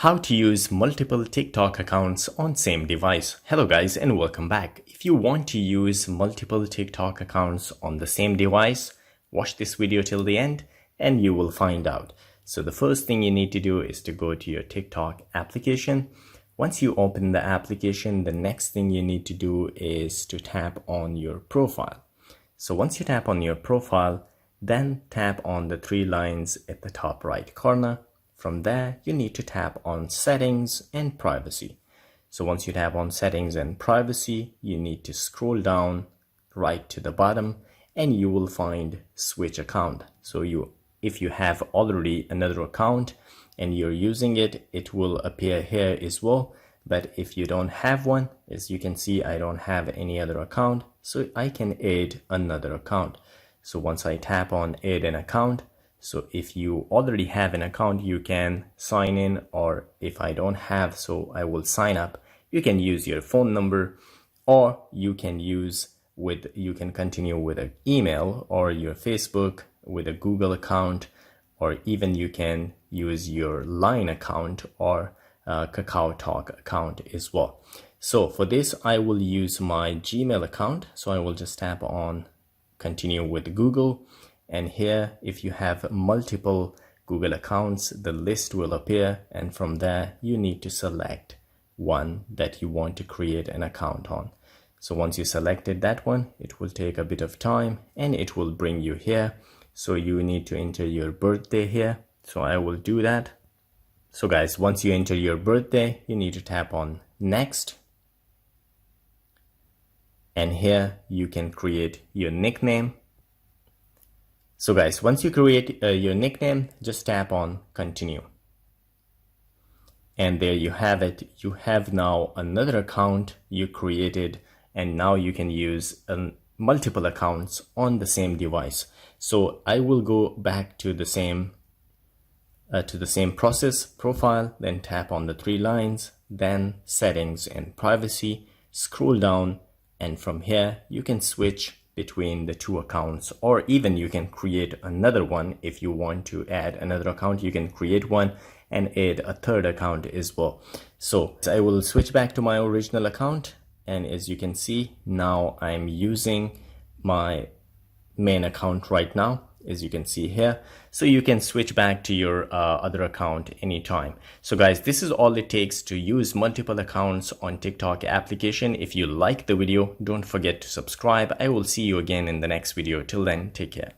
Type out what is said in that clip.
How to use multiple TikTok accounts on same device. Hello guys and welcome back. If you want to use multiple TikTok accounts on the same device, watch this video till the end and you will find out. So the first thing you need to do is to go to your TikTok application. Once you open the application, the next thing you need to do is to tap on your profile. So once you tap on your profile, then tap on the three lines at the top right corner. From there, you need to tap on settings and privacy. So once you tap on settings and privacy, you need to scroll down right to the bottom and you will find switch account. So if you have already another account and you're using it, it will appear here as well. But if you don't have one, as you can see, I don't have any other account, so I can add another account. So once I tap on add an account, so if you already have an account, you can sign in, or if I don't have, so I will sign up. You can use your phone number, or you can continue with an email or your Facebook with a Google account, or even you can use your Line account or KakaoTalk account as well. So for this, I will use my Gmail account. So I will just tap on continue with Google. And here, if you have multiple Google accounts, the list will appear. And from there, you need to select one that you want to create an account on. So once you selected that one, it will take a bit of time and it will bring you here. So you need to enter your birthday here. So I will do that. So guys, once you enter your birthday, you need to tap on next. And here you can create your nickname. So guys, once you create your nickname, just tap on continue. And there you have it. You have now another account you created, and now you can use multiple accounts on the same device. So I will go back to the same process, profile, then tap on the three lines, then settings and privacy, scroll down, and from here you can switch between the two accounts, or even you can create another one. If you want to add another account, you can create one and add a third account as well. So I will switch back to my original account, and as you can see, now I'm using my main account right now, as you can see here. So you can switch back to your other account anytime. So guys, this is all it takes to use multiple accounts on TikTok application. If you like the video, don't forget to subscribe. I will see you again in the next video. Till then, take care.